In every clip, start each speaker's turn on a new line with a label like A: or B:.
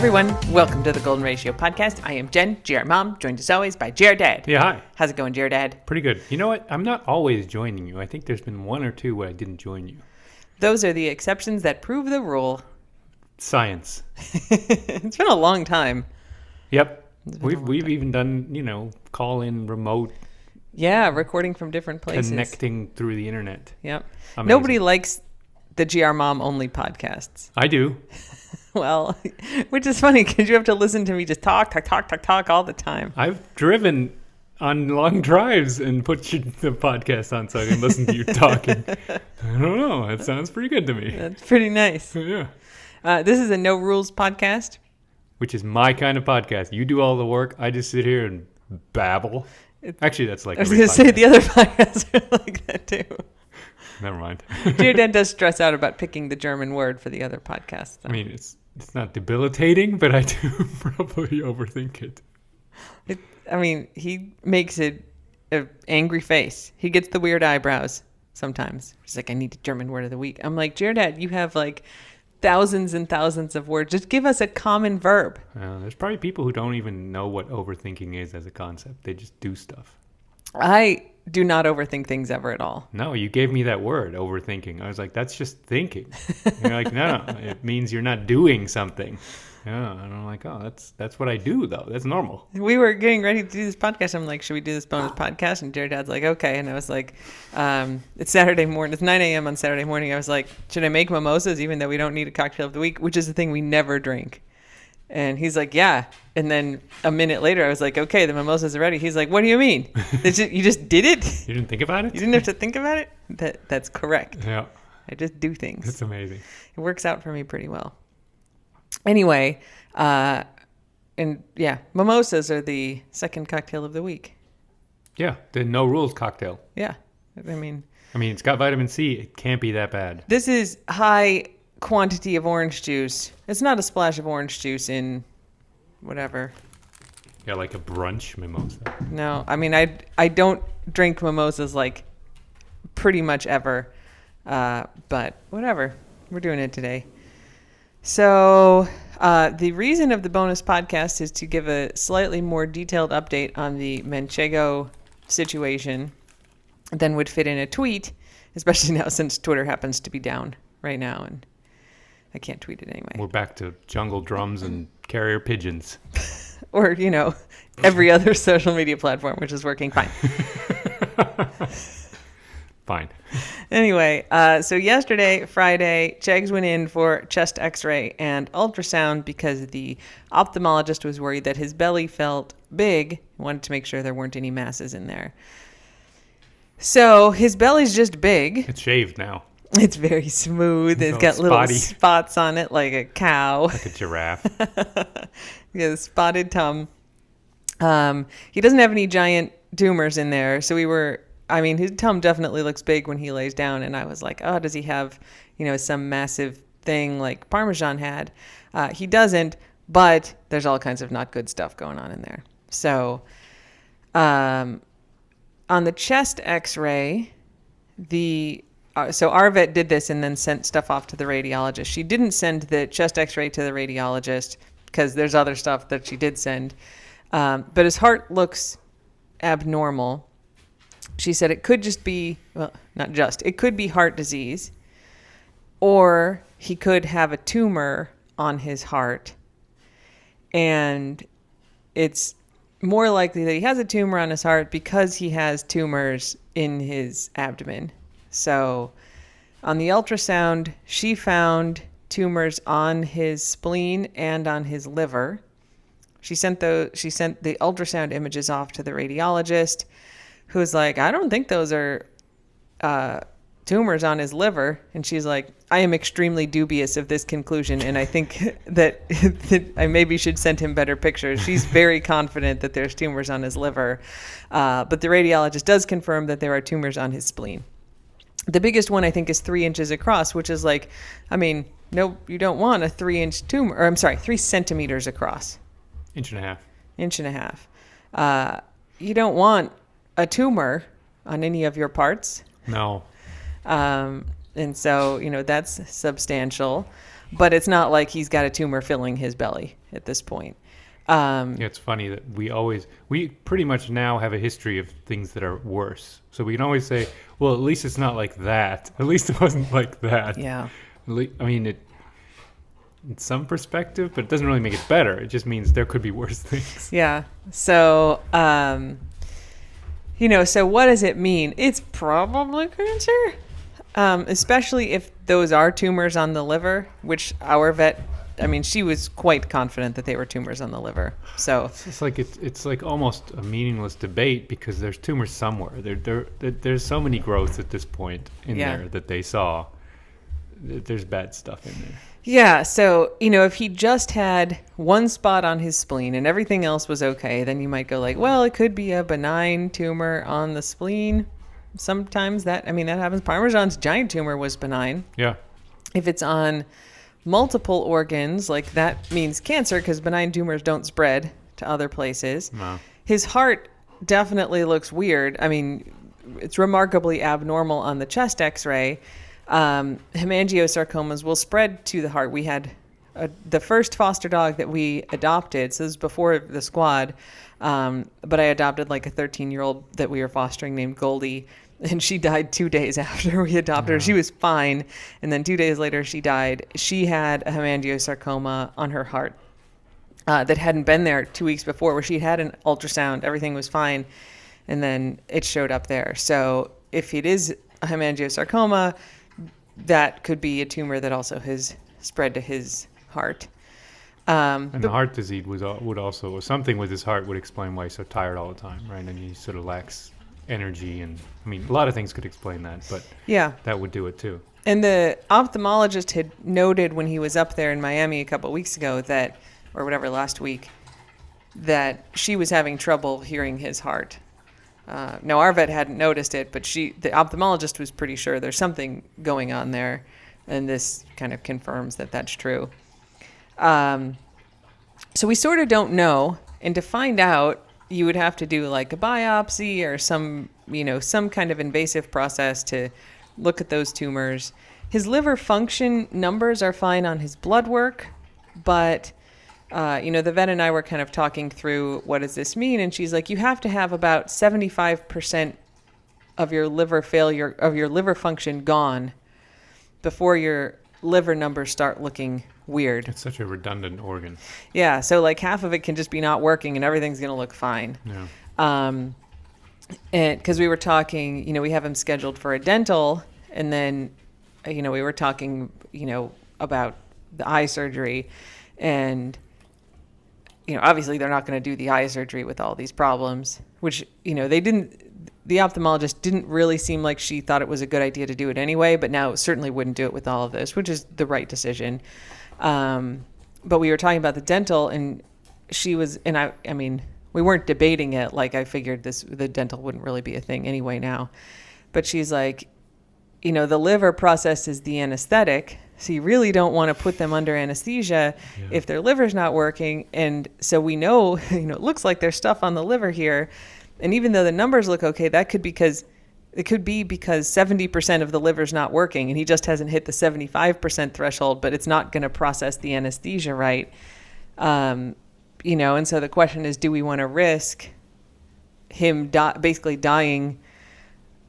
A: everyone. Welcome to the Golden Ratio Podcast. I am Jen, GR Mom, joined as always by GR Dad.
B: Yeah, hi.
A: How's it going, GR Dad?
B: Pretty good. You know what? I'm not always joining you. I think there's been one or two where I didn't join you.
A: Those are the exceptions that prove the rule.
B: Science.
A: It's been a long time.
B: Yep. We've even done, call-in remote.
A: Yeah, recording from different places.
B: Connecting through the internet.
A: Yep.
B: Amazing.
A: Nobody likes the GR Mom only podcasts.
B: I do.
A: Well, which is funny because you have to listen to me just talk all the time.
B: I've driven on long drives and put the podcast on so I can listen to you talking. I don't know. That sounds pretty good to me.
A: That's pretty nice.
B: Yeah.
A: This is a no rules podcast.
B: Which is my kind of podcast. You do all the work. I just sit here and babble. Actually, that's like
A: I was going to say the other podcasts are like that too.
B: Never mind.
A: Dear Dad does stress out about picking the German word for the other podcasts. Though.
B: I mean, it's not debilitating, but I do probably overthink it.
A: He makes it an angry face. He gets the weird eyebrows sometimes. He's like, I need a German word of the week. I'm like, dear Dad, you have like thousands and thousands of words. Just give us a common verb.
B: There's probably people who don't even know what overthinking is as a concept. They just do stuff.
A: I do not overthink things ever at all.
B: No, you gave me that word, overthinking. I was like, that's just thinking. You're like, no, it means you're not doing something. Yeah, and I'm like, oh, that's what I do, though. That's normal.
A: We were getting ready to do this podcast. I'm like, should we do this bonus podcast? And Jared Dad's like, okay. And I was like, it's Saturday morning. It's 9 a.m. on Saturday morning. I was like, should I make mimosas even though we don't need a cocktail of the week, which is the thing we never drink? And he's like, yeah. And then a minute later, I was like, okay, the mimosas are ready. He's like, what do you mean? You just did it?
B: You didn't think about it?
A: You didn't have to think about it? That's correct.
B: Yeah.
A: I just do things.
B: It's amazing.
A: It works out for me pretty well. Anyway, mimosas are the second cocktail of the week.
B: Yeah, the no rules cocktail.
A: Yeah. I mean,
B: it's got vitamin C. It can't be that bad.
A: This is high quantity of orange juice. It's not a splash of orange juice in whatever.
B: Yeah, like a brunch mimosa.
A: No, I don't drink mimosas like pretty much ever, but whatever. We're doing it today. So the reason of the bonus podcast is to give a slightly more detailed update on the Manchego situation than would fit in a tweet, especially now since Twitter happens to be down right now and I can't tweet it anyway.
B: We're back to jungle drums and carrier pigeons.
A: Or, every other social media platform, which is working fine.
B: Fine.
A: Anyway, so yesterday, Friday, Cheggs went in for chest x-ray and ultrasound because the ophthalmologist was worried that his belly felt big, wanted to make sure there weren't any masses in there. So his belly's just big.
B: It's shaved now.
A: It's very smooth. It's got little spots on it like a cow.
B: Like a giraffe.
A: Yeah, the spotted tum. He doesn't have any giant tumors in there. So his tum definitely looks big when he lays down. And I was like, oh, does he have, some massive thing like Parmesan had? He doesn't, but there's all kinds of not good stuff going on in there. So on the chest x-ray, so our vet did this and then sent stuff off to the radiologist. She didn't send the chest x-ray to the radiologist because there's other stuff that she did send. But his heart looks abnormal. She said it could just be, it could be heart disease, or he could have a tumor on his heart. And it's more likely that he has a tumor on his heart because he has tumors in his abdomen. So on the ultrasound, she found tumors on his spleen and on his liver. She sent the ultrasound images off to the radiologist, who was like, I don't think those are tumors on his liver. And she's like, I am extremely dubious of this conclusion, and I think that I maybe should send him better pictures. She's very confident that there's tumors on his liver. But the radiologist does confirm that there are tumors on his spleen. The biggest one, I think, is 3 inches across, which is like, no, you don't want a 3-inch tumor, or 3 centimeters across.
B: Inch and a
A: half. You don't want a tumor on any of your parts.
B: No.
A: And And so, that's substantial, but it's not like he's got a tumor filling his belly at this point.
B: Yeah, it's funny that we pretty much now have a history of things that are worse. So we can always say, well, at least it's not like that. At least it wasn't like that.
A: Yeah.
B: I mean, in some perspective, but it doesn't really make it better. It just means there could be worse things.
A: Yeah. So, so what does it mean? It's probably cancer, especially if those are tumors on the liver, which our vet, she was quite confident that they were tumors on the liver. So
B: it's like almost a meaningless debate because there's tumors somewhere. There's so many growths at this point in there that they saw. There's bad stuff in there.
A: Yeah, so, if he just had one spot on his spleen and everything else was okay, then you might go like, well, it could be a benign tumor on the spleen. Sometimes that happens. Parmesan's giant tumor was benign.
B: Yeah.
A: If it's on multiple organs, like that means cancer because benign tumors don't spread to other places.
B: No.
A: His heart definitely looks weird. It's remarkably abnormal on the chest x-ray. Hemangiosarcomas will spread to the heart. We had the first foster dog that we adopted. So this was before the squad. But I adopted like a 13-year-old that we were fostering named Goldie. And she died 2 days after we adopted her. She was fine. And then 2 days later, she died. She had a hemangiosarcoma on her heart that hadn't been there 2 weeks before, where she had an ultrasound. Everything was fine. And then it showed up there. So if it is a hemangiosarcoma, that could be a tumor that also has spread to his heart.
B: And the heart disease would also, something with his heart would explain why he's so tired all the time, right? And he sort of lacks energy. And a lot of things could explain that, but that would do it too.
A: And the ophthalmologist had noted when he was up there in Miami a couple of weeks ago last week, that she was having trouble hearing his heart. Now, our vet hadn't noticed it, but the ophthalmologist was pretty sure there's something going on there, and this kind of confirms that that's true. So we sort of don't know, and to find out, you would have to do like a biopsy or some kind of invasive process to look at those tumors. His liver function numbers are fine on his blood work, but the vet and I were kind of talking through what does this mean, and she's like, you have to have about 75% of your liver function gone before your liver numbers start looking weird.
B: It's such a redundant organ.
A: Yeah, so like half of it can just be not working and everything's going to look fine.
B: Yeah.
A: And because we were talking, we have him scheduled for a dental, and then, we were talking, about the eye surgery, and obviously they're not going to do the eye surgery with all these problems, which, the ophthalmologist didn't really seem like she thought it was a good idea to do it anyway, but now certainly wouldn't do it with all of this, which is the right decision. But we were talking about the dental, and she was, and we weren't debating it. Like, I figured the dental wouldn't really be a thing anyway now, but she's like, the liver processes the anesthetic, so you really don't want to put them under anesthesia if their liver's not working. And so we know, it looks like there's stuff on the liver here. And even though the numbers look okay, it could be because 70% of the liver's not working and he just hasn't hit the 75% threshold, but it's not going to process the anesthesia right. And so the question is, do we want to risk him basically dying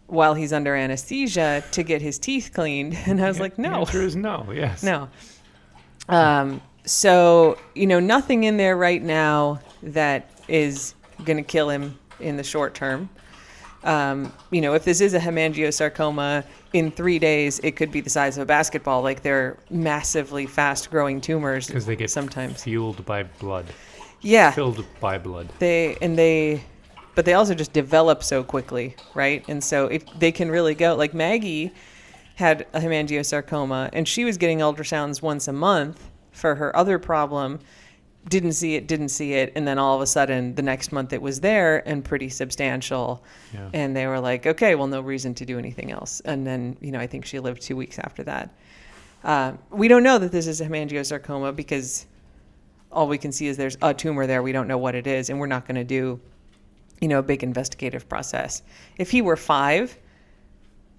A: while he's under anesthesia to get his teeth cleaned? And I was like, no.
B: The answer is no, yes.
A: No. So, nothing in there right now that is going to kill him in the short term. If this is a hemangiosarcoma, in 3 days, it could be the size of a basketball. Like, they're massively fast-growing tumors.
B: Because they get
A: sometimes
B: fueled by blood.
A: Yeah.
B: Filled by blood.
A: But they also just develop so quickly, right? And so if they can really go, like Maggie had a hemangiosarcoma, and she was getting ultrasounds once a month for her other problem. Didn't see it, and then all of a sudden the next month it was there and pretty substantial.
B: Yeah.
A: And they were like, okay, well, no reason to do anything else. And then, I think she lived 2 weeks after that. We don't know that this is a hemangiosarcoma because all we can see is there's a tumor there. We don't know what it is, and we're not going to do, a big investigative process. If he were 5,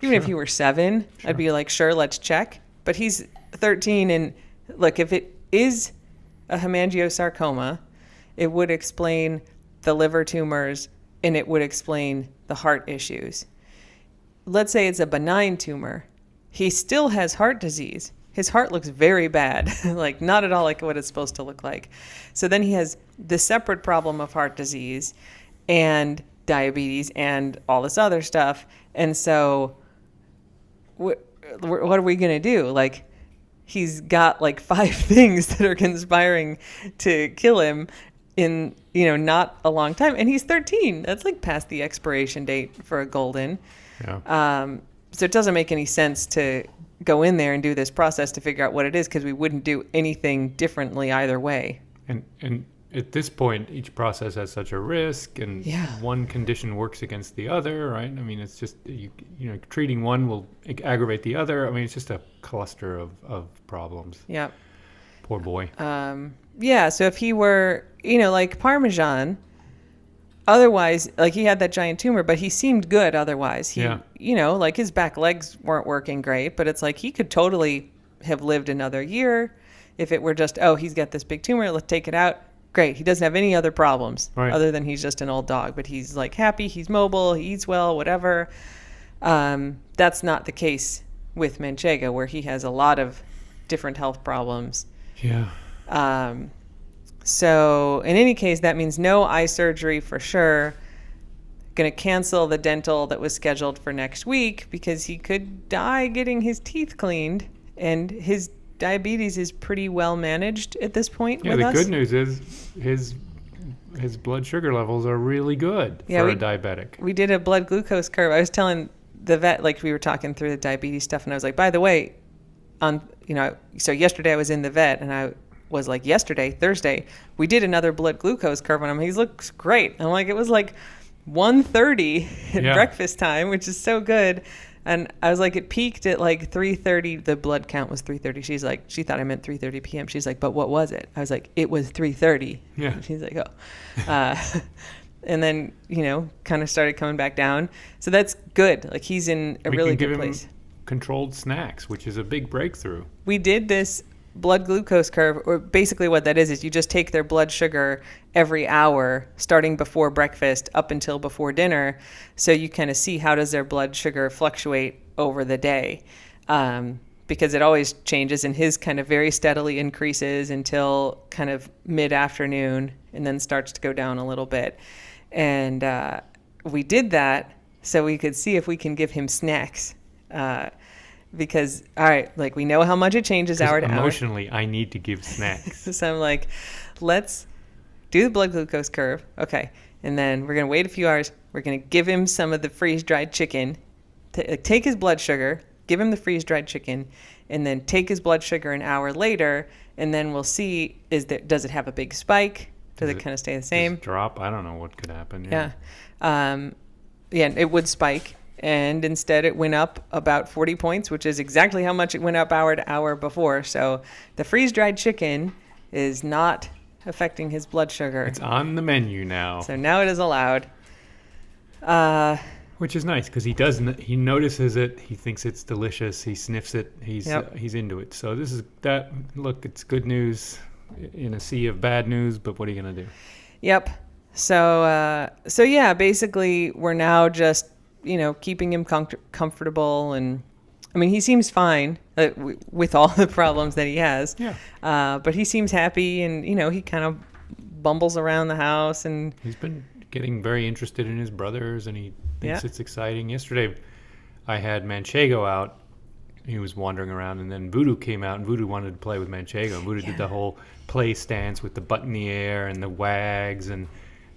A: Even if he were 7, I'd be like, sure, let's check. But he's 13, and look, if it is a hemangiosarcoma, it would explain the liver tumors, and it would explain the heart issues. Let's say it's a benign tumor. He still has heart disease. His heart looks very bad, like not at all like what it's supposed to look like. So then he has the separate problem of heart disease and diabetes and all this other stuff. And so what are we going to do? Like, he's got like 5 things that are conspiring to kill him in, not a long time. And he's 13. That's like past the expiration date for a golden. Yeah. So it doesn't make any sense to go in there and do this process to figure out what it is, because we wouldn't do anything differently either way.
B: And at this point, each process has such a risk, and one condition works against the other, right? I mean, it's just, treating one will aggravate the other. I mean, it's just a cluster of problems.
A: Yeah.
B: Poor boy.
A: So if he were, like Parmesan, otherwise, like he had that giant tumor, but he seemed good otherwise. He, like his back legs weren't working great, but it's like he could totally have lived another year if it were just, he's got this big tumor, let's take it out. Great. He doesn't have any other problems other than he's just an old dog, but he's like happy, he's mobile, he eats well, whatever. That's not the case with Manchego, where he has a lot of different health problems.
B: Yeah.
A: So in any case, that means no eye surgery for sure. Going to cancel the dental that was scheduled for next week because he could die getting his teeth cleaned, and his diabetes is pretty well managed at this point.
B: Yeah, the good news is his blood sugar levels are really good for a diabetic.
A: We did a blood glucose curve. I was telling the vet, like we were talking through the diabetes stuff, and I was like, by the way, so yesterday I was in the vet, and I was like, Thursday, we did another blood glucose curve on him. He looks great. I'm like, it was like 1:30 at breakfast time, which is so good. And I was like, it peaked at like 3:30. The blood count was 3:30. She's like, she thought I meant 3:30 p.m. She's like, but what was it? I was like, it was 3:30.
B: Yeah.
A: And she's like, and then, kind of started coming back down. So that's good. Like, he's in a really good place.
B: Him controlled snacks, which is a big breakthrough.
A: We did this blood glucose curve, or basically what that is you just take their blood sugar every hour starting before breakfast up until before dinner, so you kind of see how does their blood sugar fluctuate over the day, because it always changes, and his kind of very steadily increases until kind of mid-afternoon and then starts to go down a little bit. And we did that so we could see if we can give him snacks, because, all right, like, we know how much it changes hour to hour.
B: Emotionally, I need to give snacks.
A: So I'm like, let's do the blood glucose curve. Okay. And then we're going to wait a few hours. We're going to give him some of the freeze-dried chicken. Take his blood sugar, give him the freeze-dried chicken, and then take his blood sugar an hour later, and then we'll see, does it have a big spike? Does it kind of stay the same?
B: Drop? I don't know what could happen.
A: Yeah. It would spike. And instead it went up about 40 points, which is exactly how much it went up hour to hour before. So the freeze-dried chicken is not affecting his blood sugar.
B: It's on the menu now.
A: So now it is allowed.
B: Which is nice, because he notices it, he thinks it's delicious, he sniffs it, he's into it. So this is that. Look, it's good news in a sea of bad news, but what are you going to do? Yep.
A: So yeah, basically we're now just, keeping him comfortable. And I mean, he seems fine with all the problems that he has.
B: Yeah.
A: But he seems happy, and, he kind of bumbles around the house, and
B: he's been getting very interested in his brothers, and he thinks it's exciting. Yesterday I had Manchego out. He was wandering around, and then Voodoo came out, and Voodoo wanted to play with Manchego. And Voodoo did the whole play stance with the butt in the air and the wags, and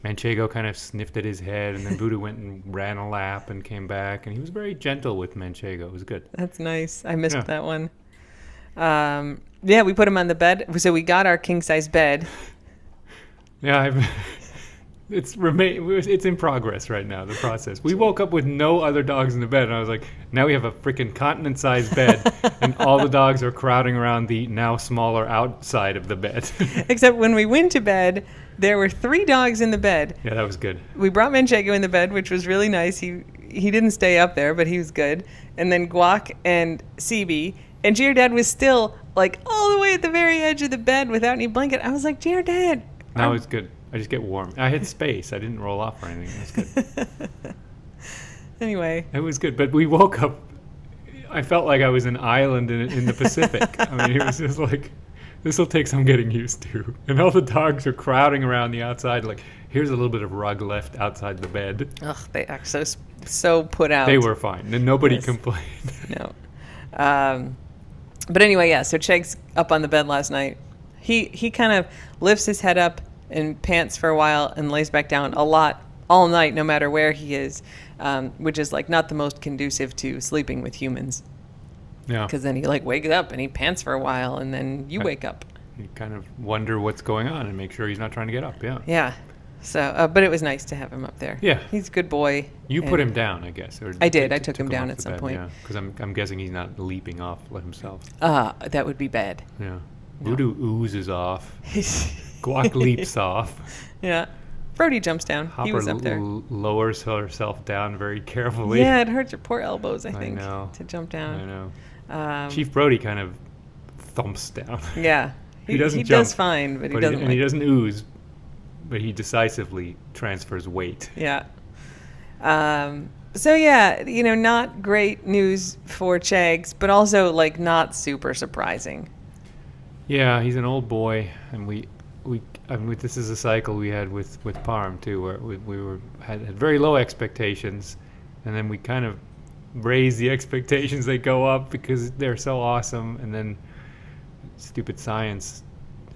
B: Manchego kind of sniffed at his head, and then Voodoo went and ran a lap and came back, and he was very gentle with Manchego. It was good.
A: That's nice. I missed that one. We put him on the bed. So we got our king-size bed.
B: Yeah, it's in progress right now, the process. We woke up with no other dogs in the bed, and I was like, now we have a freaking continent-sized bed, and all the dogs are crowding around the now smaller outside of the bed.
A: Except when we went to bed, there were 3 dogs in the bed.
B: Yeah, that was good.
A: We brought Manchego in the bed, which was really nice. He he didn't stay up there, but he was good. And then Guac and CB. And Dad was still, like, all the way at the very edge of the bed without any blanket. I was like, Dad.
B: No, it's good. I just get warm. I had space. I didn't roll off or anything. It was good.
A: Anyway.
B: It was good. But we woke up. I felt like I was an island in the Pacific. I mean, it was just like, this will take some getting used to. And all the dogs are crowding around the outside. Like, here's a little bit of rug left outside the bed.
A: Ugh, they act so put out.
B: They were fine. And nobody complained.
A: No. But anyway, yeah, so Cheggs up on the bed last night. He kind of lifts his head up and pants for a while and lays back down a lot all night, no matter where he is, which is like not the most conducive to sleeping with humans.
B: Yeah.
A: Because then he like wakes up and he pants for a while and then you wake up.
B: You kind of wonder what's going on and make sure he's not trying to get up. Yeah.
A: Yeah. So, but it was nice to have him up there.
B: Yeah.
A: He's a good boy.
B: You put him down, I guess. Or
A: I did. I took him down at some point.
B: Yeah. Because I'm guessing he's not leaping off himself.
A: That would be bad.
B: Yeah.
A: No.
B: Voodoo oozes off. Guac leaps off.
A: Yeah. Brody jumps down.
B: Hopper
A: he was up there.
B: Lowers herself down very carefully.
A: Yeah, it hurts your poor elbows, I think,
B: know.
A: to jump down.
B: I know. Chief Brody kind of thumps down.
A: Yeah.
B: He doesn't jump.
A: He does fine, but he doesn't.
B: He doesn't ooze, but he decisively transfers weight.
A: Yeah. So yeah, not great news for Cheggs, but also like not super surprising.
B: Yeah, he's an old boy, and this is a cycle we had with Parm too, where we had very low expectations, and then we kind of raise the expectations. They go up because they're so awesome, and then stupid science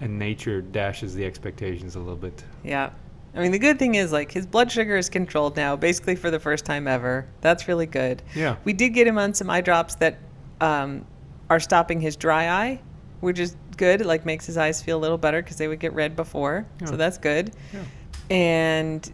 B: and nature dashes the expectations a little bit.
A: Yeah. I mean, the good thing is, like, his blood sugar is controlled now, basically for the first time ever. That's really good.
B: Yeah.
A: We did get him on some eye drops that are stopping his dry eye, which is good. It, like, makes his eyes feel a little better because they would get red before. Yeah. So that's good. Yeah. And,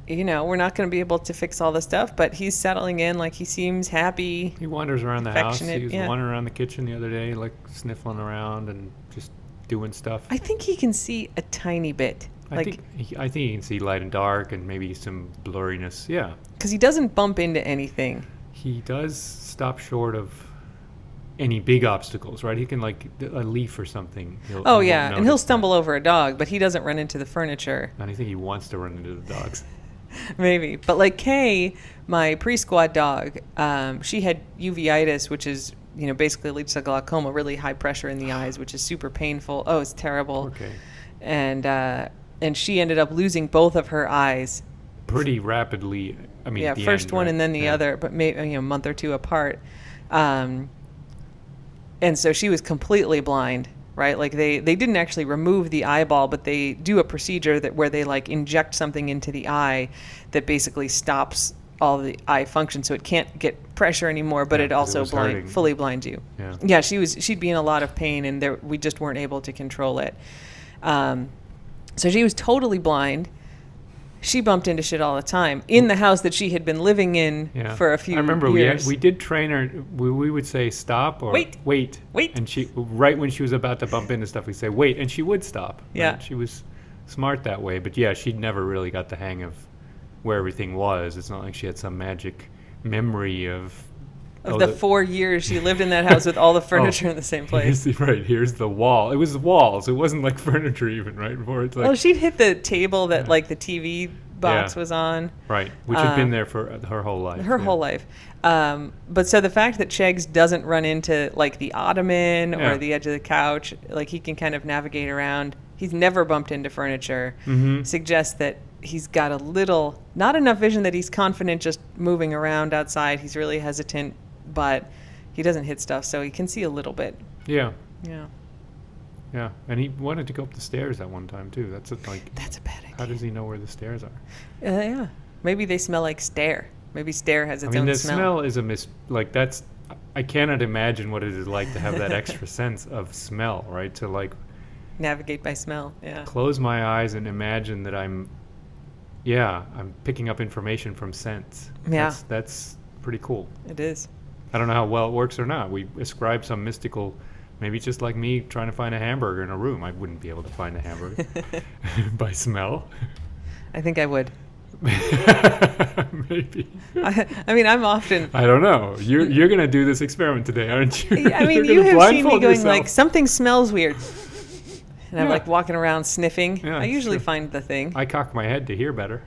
A: we're not going to be able to fix all the stuff, but he's settling in. Like, he seems happy.
B: He wanders around the house. He was wandering around the kitchen the other day, like, sniffling around and just doing stuff.
A: I think he can see a tiny bit.
B: I think he can see light and dark and maybe some blurriness. Yeah.
A: Because he doesn't bump into anything.
B: He does stop short of any big obstacles, right? He can, like, a leaf or something.
A: And he'll stumble over a dog, but he doesn't run into the furniture.
B: And I think he wants to run into the dogs.
A: Maybe. But like Kay, my pre-squad dog, she had uveitis, which is, basically leads to glaucoma, really high pressure in the eyes, which is super painful. Oh, it's terrible.
B: Okay.
A: And she ended up losing both of her eyes
B: pretty rapidly. I mean,
A: yeah, first one and then the other, but maybe a month or two apart. And so she was completely blind, right? Like they didn't actually remove the eyeball, but they do a procedure where they like inject something into the eye that basically stops all the eye function, so it can't get pressure anymore, but it also fully blinds you. Yeah, she'd be in a lot of pain, and we just weren't able to control it. So she was totally blind. She bumped into shit all the time in the house that she had been living in for a few years.
B: I remember we did train her. We would say stop or wait. And she, right when she was about to bump into stuff, we'd say wait, and she would stop.
A: Yeah.
B: Right? She was smart that way. But yeah, she'd never really got the hang of where everything was. It's not like she had some magic memory of
A: the 4 years she lived in that house with all the furniture in the same place.
B: Here's the wall. It was walls. It wasn't like furniture even, right? Before it's like,
A: she'd hit the table that like the TV box was on.
B: Right, which had been there for her whole life.
A: Whole life. But so the fact that Cheggs doesn't run into like the ottoman or the edge of the couch, like he can kind of navigate around. He's never bumped into furniture. Suggests that he's got not enough vision that he's confident just moving around outside. He's really hesitant, but he doesn't hit stuff, so he can see a little bit.
B: Yeah.
A: Yeah.
B: Yeah, and he wanted to go up the stairs at one time too. That's a
A: bad idea.
B: How does he know where the stairs are?
A: Yeah. Maybe they smell like Stare. Maybe Stare has its own smell.
B: The smell is that's. I cannot imagine what it is like to have that extra sense of smell, right? To like
A: navigate by smell. Yeah.
B: Close my eyes and imagine that I'm picking up information from scents.
A: Yeah.
B: That's pretty cool.
A: It is.
B: I don't know how well it works or not. We ascribe some mystical. Maybe it's just like me trying to find a hamburger in a room. I wouldn't be able to find a hamburger by smell.
A: I think I would.
B: Maybe.
A: I mean, I'm often.
B: I don't know. You're gonna do this experiment today, aren't you?
A: I mean, you have seen me going like something smells weird, and I'm like walking around sniffing. Yeah, I usually find the thing.
B: I cock my head to hear better.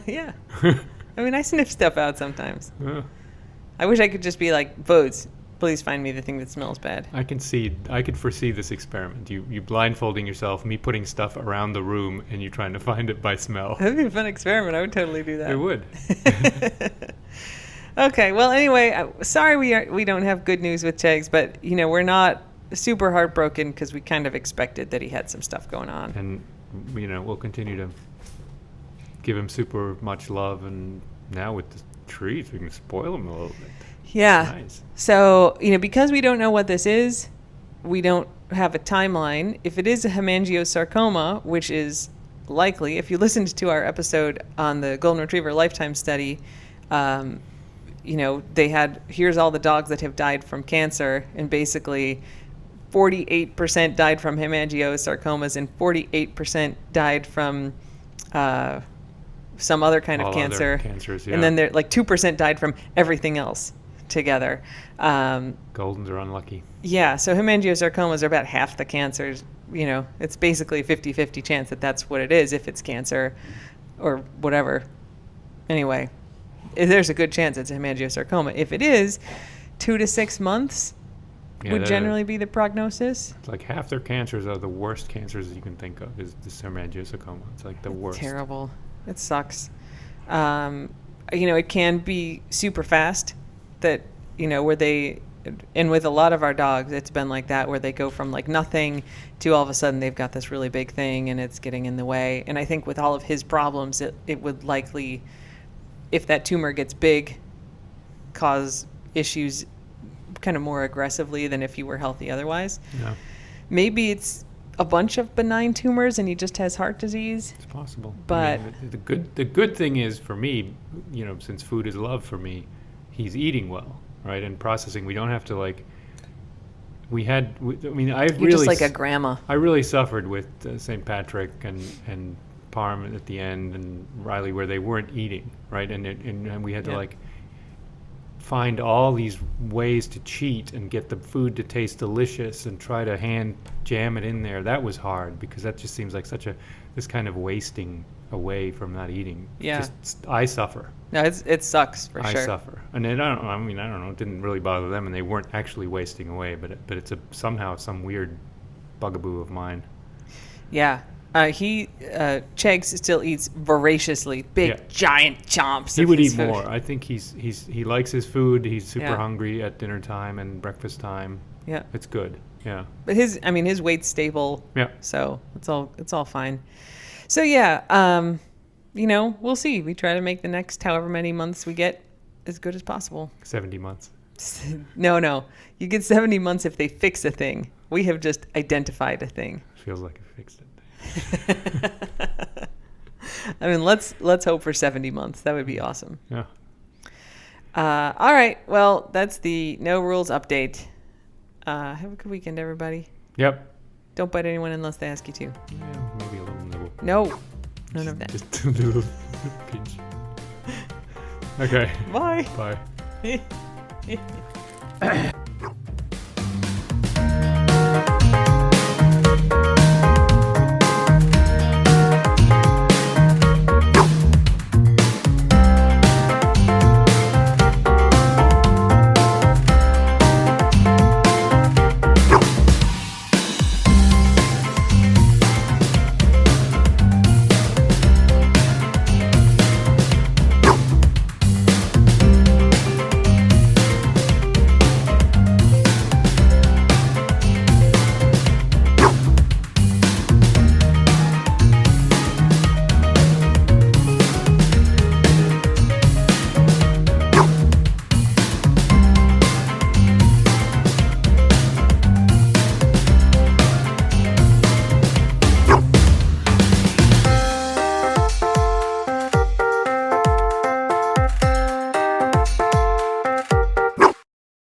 A: Yeah. I mean, I sniff stuff out sometimes. Yeah. I wish I could just be like, Bodes, please find me the thing that smells bad.
B: I could foresee this experiment. You blindfolding yourself, me putting stuff around the room, and you trying to find it by smell.
A: That'd be a fun experiment. I would totally do that.
B: It would.
A: Okay. Well, anyway, sorry we don't have good news with Cheggs, but we're not super heartbroken because we kind of expected that he had some stuff going on.
B: And we'll continue to give him super much love, and now with the treats, we can spoil him a little bit.
A: Yeah.
B: Nice.
A: So, because we don't know what this is, we don't have a timeline. If it is a hemangiosarcoma, which is likely, if you listened to our episode on the Golden Retriever Lifetime Study, they had, here's all the dogs that have died from cancer, and basically 48% died from hemangiosarcomas and 48% died from some other kind of cancer.
B: Other cancers, yeah.
A: And then 2% died from everything else together.
B: Goldens are unlucky.
A: Yeah, so hemangiosarcomas are about half the cancers. It's basically a 50-50 chance that that's what it is if it's cancer or whatever. Anyway, there's a good chance it's a hemangiosarcoma. If it is, 2 to 6 months would generally be the prognosis.
B: It's like half their cancers are the worst cancers you can think of is the hemangiosarcoma. It's like the worst.
A: Terrible. It sucks. It can be super fast that, where they, and with a lot of our dogs, it's been like that, where they go from like nothing to all of a sudden they've got this really big thing and it's getting in the way. And I think with all of his problems, it would likely, if that tumor gets big, cause issues kind of more aggressively than if he were healthy otherwise.
B: Yeah.
A: Maybe it's a bunch of benign tumors and he just has heart disease.
B: It's possible.
A: But
B: the good thing is for me, since food is love for me, he's eating well, right? And processing, we don't have to I've
A: You're just like a grandma.
B: I really suffered with St. Patrick and Parm at the end and Riley where they weren't eating, right? And we had to find all these ways to cheat and get the food to taste delicious and try to hand jam it in there. That was hard because that just seems like this kind of wasting away from not eating.
A: Yeah.
B: I suffer.
A: No, it sucks for sure.
B: I suffer. And I don't know. It didn't really bother them and they weren't actually wasting away, but it's somehow some weird bugaboo of mine.
A: Yeah. Cheggs still eats voraciously, giant chomps.
B: He would eat more. I think he likes his food. He's super hungry at dinner time and breakfast time.
A: Yeah,
B: it's good. Yeah,
A: but his weight's stable.
B: Yeah,
A: so it's all fine. So yeah, we'll see. We try to make the next however many months we get as good as possible.
B: 70 months.
A: No, you get 70 months if they fix a thing. We have just identified a thing.
B: Feels like I fixed it.
A: I mean, let's hope for 70 months. That would be awesome.
B: Yeah.
A: All right. Well, that's the No Rules update. Have a good weekend, everybody.
B: Yep.
A: Don't bite anyone unless they ask you to.
B: Yeah, maybe a little nibble.
A: No. None of that.
B: Just a little pinch. Okay.
A: Bye.
B: Bye.